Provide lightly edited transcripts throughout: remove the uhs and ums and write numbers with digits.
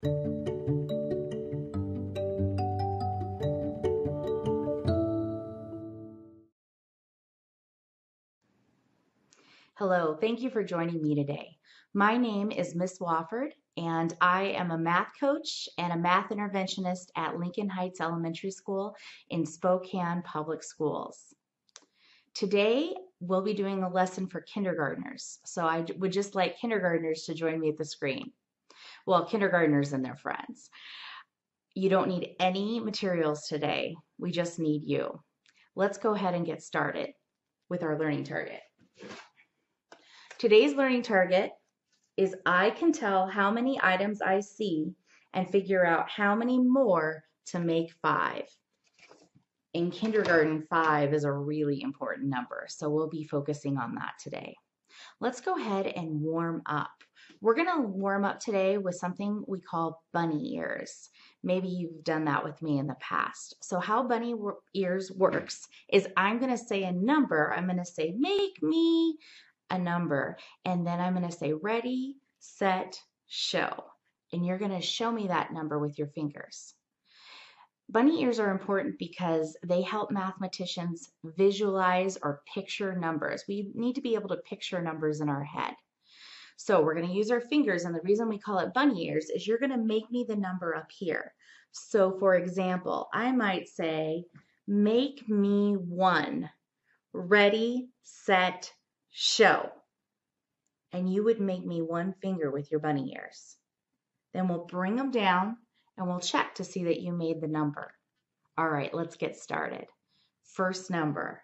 Hello, thank you for joining me today. My name is Miss Wofford, and I am a math coach and a math interventionist at Lincoln Heights Elementary School in Spokane Public Schools. Today, we'll be doing a lesson for kindergartners, so I would just like kindergartners to join me at the screen. Well, kindergartners and their friends. You don't need any materials today. We just need you. Let's go ahead and get started with our learning target. Today's learning target is I can tell how many items I see and figure out how many more to make 5. In kindergarten, 5 is a really important number, so we'll be focusing on that today. Let's go ahead and warm up. We're going to warm up today with something we call bunny ears. Maybe you've done that with me in the past. So how bunny ears works is I'm going to say a number. I'm going to say, make me a number, and then I'm going to say ready, set, show, and you're going to show me that number with your fingers. Bunny ears are important because they help mathematicians visualize or picture numbers. We need to be able to picture numbers in our head. So we're going to use our fingers, and the reason we call it bunny ears is you're going to make me the number up here. So for example, I might say, make me 1, ready, set, show. And you would make me 1 finger with your bunny ears. Then we'll bring them down and we'll check to see that you made the number. All right, let's get started. First number,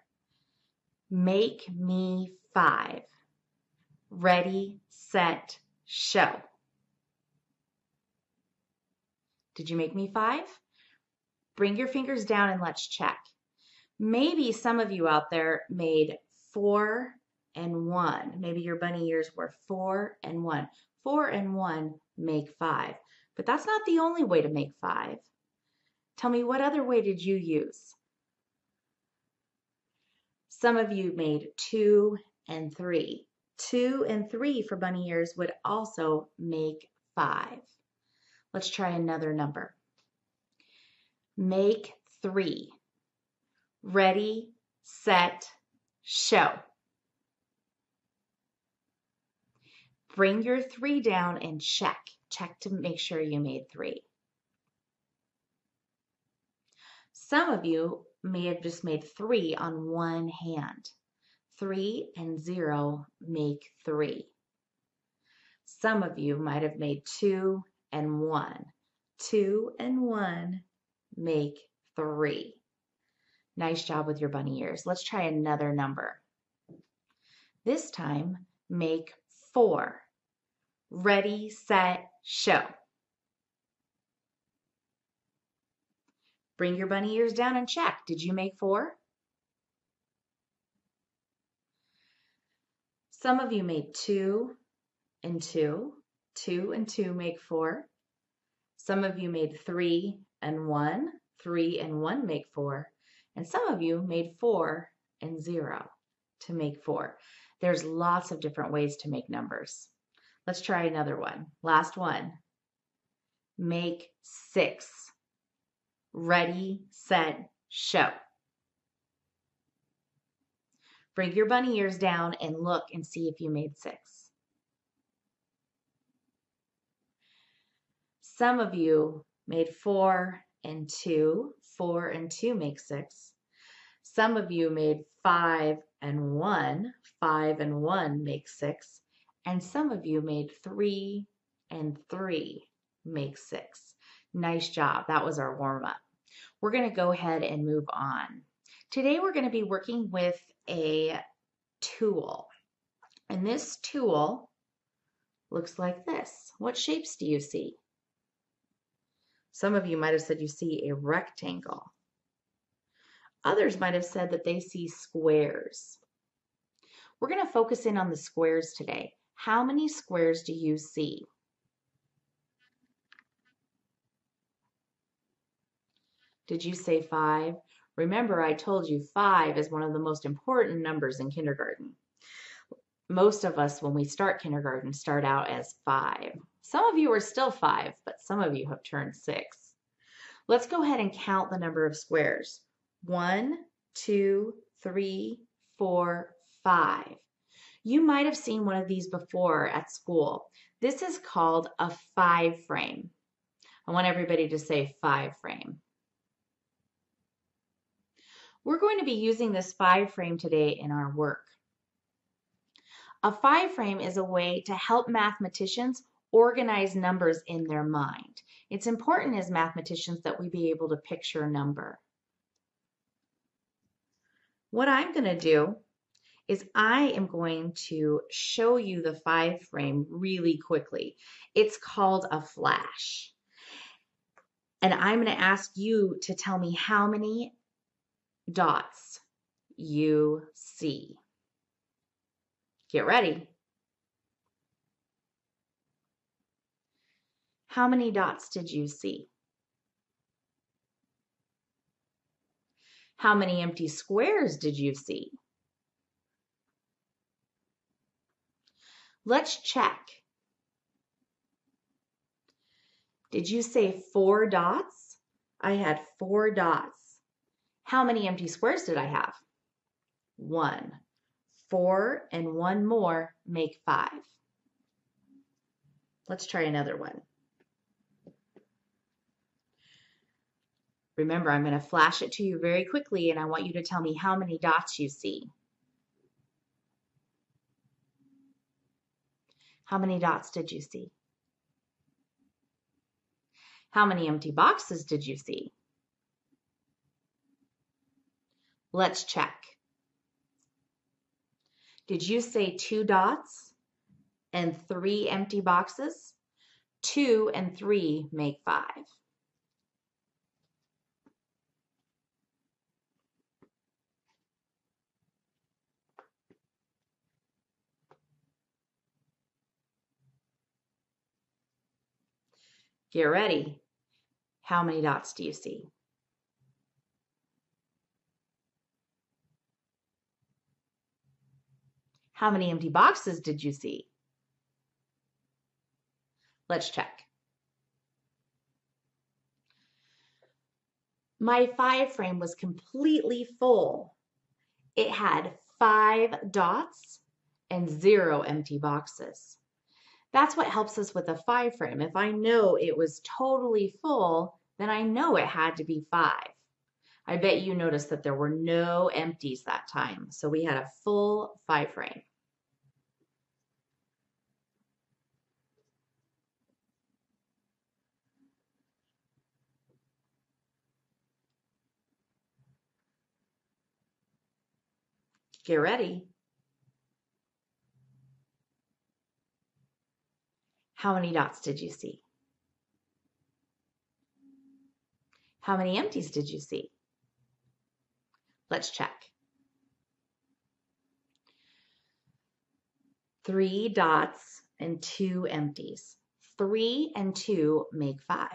make me 5. Ready, set, show. Did you make me 5? Bring your fingers down and let's check. Maybe some of you out there made 4 and 1. Maybe your bunny ears were 4 and 1. 4 and 1 make 5. But that's not the only way to make 5. Tell me, what other way did you use? Some of you made 2 and 3. 2 and 3 for bunny ears would also make 5. Let's try another number. Make 3. Ready, set, show. Bring your 3 down and check. Check to make sure you made 3. Some of you may have just made 3 on one hand. 3 and 0 make 3. Some of you might have made 2 and 1. 2 and 1 make 3. Nice job with your bunny ears. Let's try another number. This time, make 4. Ready, set, show. Bring your bunny ears down and check. Did you make 4? Some of you made 2 and 2. 2 and 2 make 4. Some of you made 3 and 1. 3 and 1 make 4. And some of you made 4 and 0 to make 4. There's lots of different ways to make numbers. Let's try another one. Last one. Make 6. Ready, set, show. Bring your bunny ears down and look and see if you made 6. Some of you made 4 and 2. 4 and 2 make 6. Some of you made 5 and 1. 5 and 1 make 6. And some of you made 3 and 3 make 6. Nice job. That was our warm-up. We're going to go ahead and move on. Today we're going to be working with a tool. And this tool looks like this. What shapes do you see? Some of you might have said you see a rectangle. Others might have said that they see squares. We're going to focus in on the squares today. How many squares do you see? Did you say 5? Remember, I told you 5 is one of the most important numbers in kindergarten. Most of us, when we start kindergarten, start out as 5. Some of you are still 5, but some of you have turned 6. Let's go ahead and count the number of squares. 1, 2, 3, 4, 5. You might have seen one of these before at school. This is called a 5 frame. I want everybody to say 5 frame. We're going to be using this 5 frame today in our work. A 5 frame is a way to help mathematicians organize numbers in their mind. It's important as mathematicians that we be able to picture a number. What I'm going to do is I am going to show you the 5 frame really quickly. It's called a flash. And I'm going to ask you to tell me how many dots you see. Get ready. How many dots did you see? How many empty squares did you see? Let's check. Did you say 4 dots? I had 4 dots. How many empty squares did I have? 1. 4 and 1 more make 5. Let's try another one. Remember, I'm going to flash it to you very quickly, and I want you to tell me how many dots you see. How many dots did you see? How many empty boxes did you see? Let's check. Did you say 2 dots and 3 empty boxes? 2 and 3 make 5. Get ready. How many dots do you see? How many empty boxes did you see? Let's check. My 5 frame was completely full. It had 5 dots and 0 empty boxes. That's what helps us with a 5 frame. If I know it was totally full, then I know it had to be 5. I bet you noticed that there were no empties that time. So we had a full 5 frame. Get ready. How many dots did you see? How many empties did you see? Let's check. 3 dots and 2 empties. 3 and 2 make 5.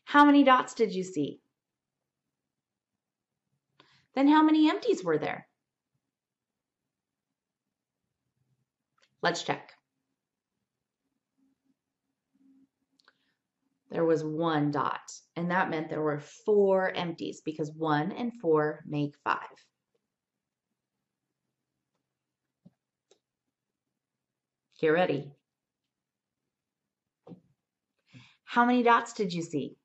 How many dots did you see? Then how many empties were there? Let's check. There was 1 dot, and that meant there were 4 empties because 1 and 4 make 5. Get ready. How many dots did you see?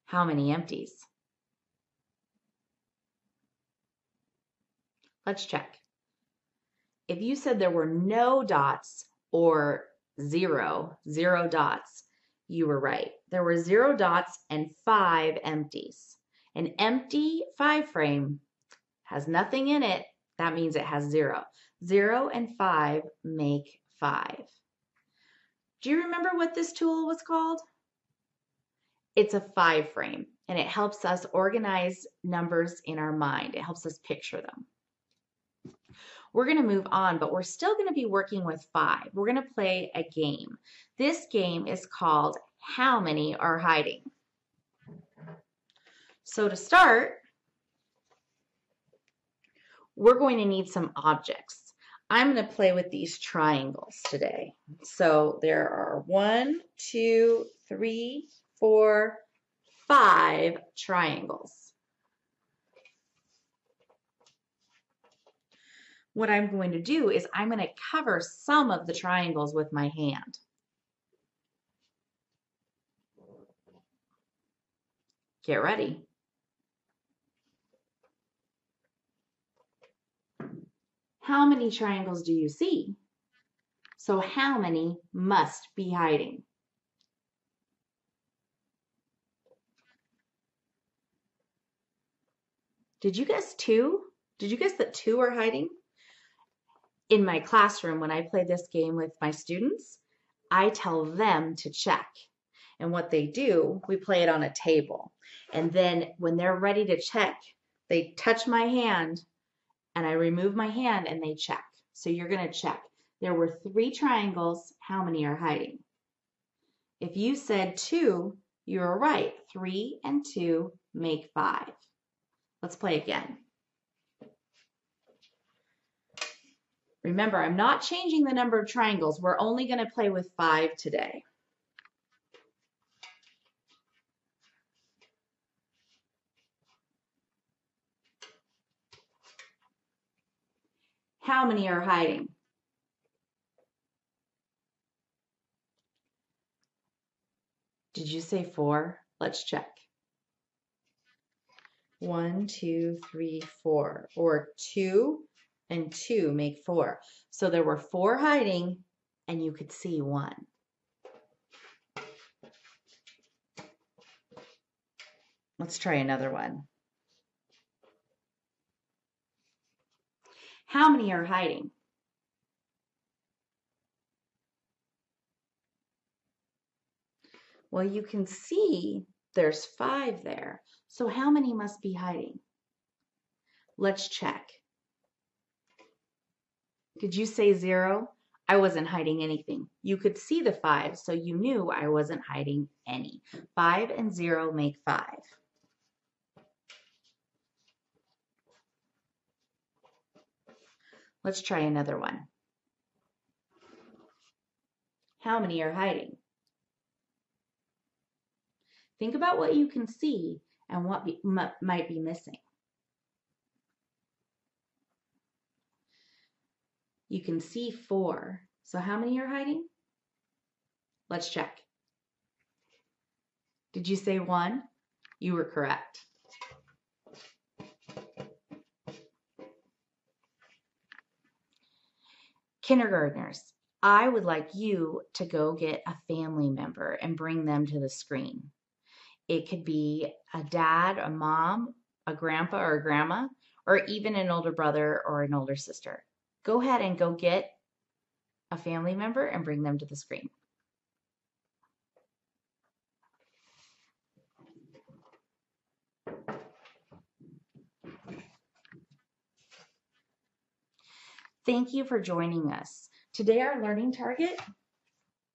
How many empties? Let's check. If you said there were no dots or 0 dots, you were right. There were 0 dots and 5 empties. An empty 5 frame has nothing in it. That means it has 0. 0 and 5 make 5. Do you remember what this tool was called? It's a 5 frame, and it helps us organize numbers in our mind. It helps us picture them. We're going to move on, but we're still going to be working with 5. We're going to play a game. This game is called How Many Are Hiding? So to start, we're going to need some objects. I'm going to play with these triangles today. So there are 1, 2, 3, 4, 5 triangles. What I'm going to do is I'm going to cover some of the triangles with my hand. Get ready. How many triangles do you see? So how many must be hiding? Did you guess 2? Did you guess that 2 are hiding? In my classroom, when I play this game with my students, I tell them to check. And what they do, we play it on a table. And then when they're ready to check, they touch my hand and I remove my hand and they check. So you're going to check. There were 3 triangles. How many are hiding? If you said 2, you're right. 3 and 2 make 5. Let's play again. Remember, I'm not changing the number of triangles. We're only going to play with 5 today. How many are hiding? Did you say 4? Let's check. 1, 2, 3, 4. Or 2 and 2 make 4. So there were 4 hiding and you could see 1. Let's try another one. How many are hiding? Well, you can see there's 5 there. So how many must be hiding? Let's check. Did you say 0? I wasn't hiding anything. You could see the 5, so you knew I wasn't hiding any. 5 and 0 make 5. Let's try another one. How many are hiding? Think about what you can see and what might be missing. You can see 4. So how many are hiding? Let's check. Did you say 1? You were correct. Kindergartners, I would like you to go get a family member and bring them to the screen. It could be a dad, a mom, a grandpa or a grandma, or even an older brother or an older sister. Go ahead and go get a family member and bring them to the screen. Thank you for joining us. Today our learning target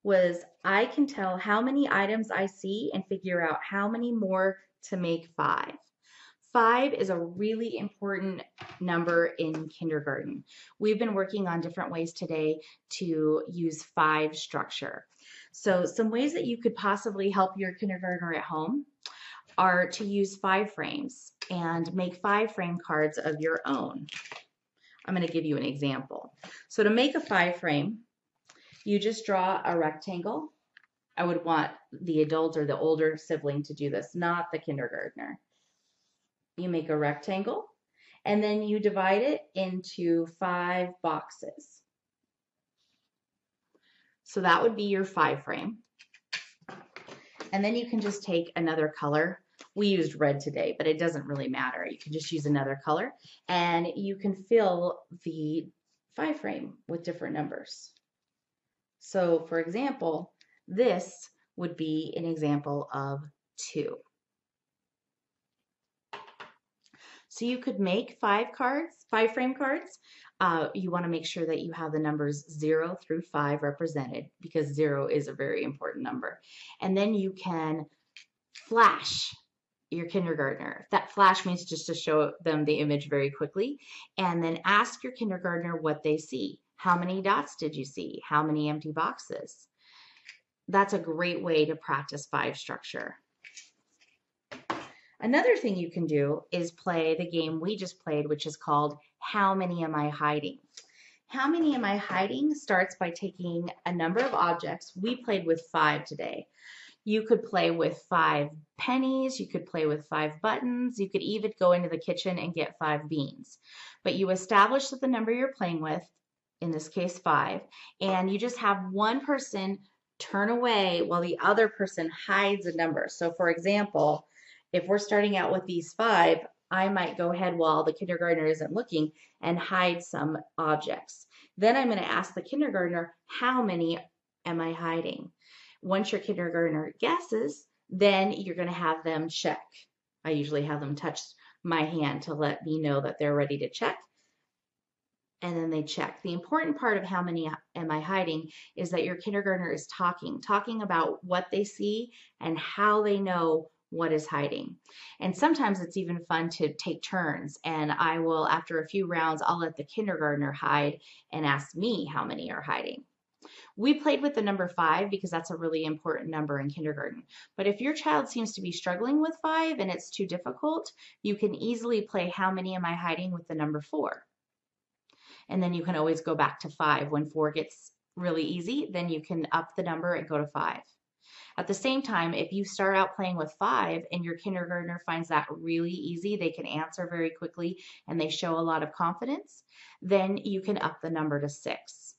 was I can tell how many items I see and figure out how many more to make 5. 5 is a really important number in kindergarten. We've been working on different ways today to use 5 structure. So some ways that you could possibly help your kindergartner at home are to use 5 frames and make 5 frame cards of your own. I'm going to give you an example. So to make a 5 frame, you just draw a rectangle. I would want the adult or the older sibling to do this, not the kindergartner. You make a rectangle and then you divide it into 5 boxes. So that would be your 5 frame. And then you can just take another color. We used red today, but it doesn't really matter. You can just use another color and you can fill the 5 frame with different numbers. So for example, this would be an example of 2. So you could make 5 frame cards. You want to make sure that you have the numbers 0 through 5 represented because 0 is a very important number. And then you can flash your kindergartner. That flash means just to show them the image very quickly, and then ask your kindergartner what they see. How many dots did you see? How many empty boxes? That's a great way to practice 5 structure. Another thing you can do is play the game we just played, which is called How Many Am I Hiding? How Many Am I Hiding starts by taking a number of objects. We played with 5 today. You could play with 5 pennies, you could play with 5 buttons, you could even go into the kitchen and get 5 beans. But you establish that the number you're playing with, in this case 5, and you just have one person turn away while the other person hides a number. So for example, if we're starting out with these 5, I might go ahead while the kindergartner isn't looking and hide some objects. Then I'm going to ask the kindergartner, how many am I hiding? Once your kindergartner guesses, then you're going to have them check. I usually have them touch my hand to let me know that they're ready to check. And then they check. The important part of how many am I hiding is that your kindergartner is talking about what they see and how they know what is hiding. And sometimes it's even fun to take turns, and I will, after a few rounds, I'll let the kindergartner hide and ask me how many are hiding. We played with the number 5 because that's a really important number in kindergarten. But if your child seems to be struggling with 5 and it's too difficult, you can easily play how many am I hiding with the number 4. And then you can always go back to 5. When 4 gets really easy, then you can up the number and go to 5. At the same time, if you start out playing with 5 and your kindergartner finds that really easy, they can answer very quickly and they show a lot of confidence, then you can up the number to 6.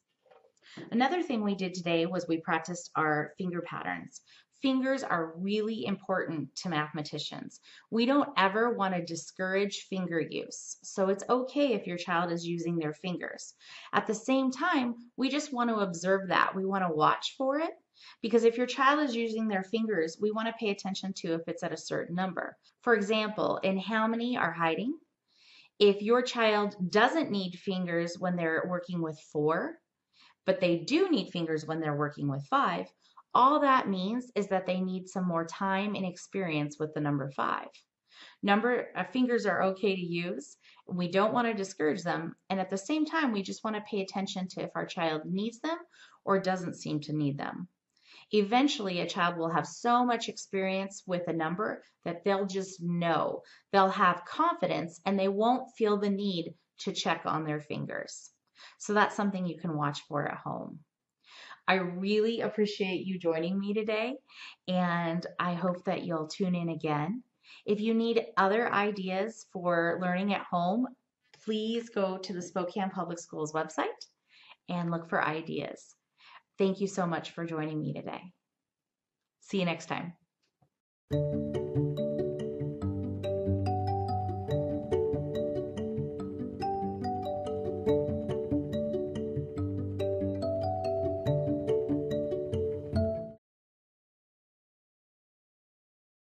Another thing we did today was we practiced our finger patterns. Fingers are really important to mathematicians. We don't ever want to discourage finger use. So it's okay if your child is using their fingers. At the same time, we just want to observe that. We want to watch for it, because if your child is using their fingers, we want to pay attention to if it's at a certain number. For example, in how many are hiding? If your child doesn't need fingers when they're working with 4, but they do need fingers when they're working with 5, all that means is that they need some more time and experience with the number 5. Fingers are okay to use. We don't want to discourage them. And at the same time, we just want to pay attention to if our child needs them or doesn't seem to need them. Eventually, a child will have so much experience with a number that they'll just know. They'll have confidence and they won't feel the need to check on their fingers. So that's something you can watch for at home. I really appreciate you joining me today, and I hope that you'll tune in again. If you need other ideas for learning at home, please go to the Spokane Public Schools website and look for ideas. Thank you so much for joining me today. See you next time.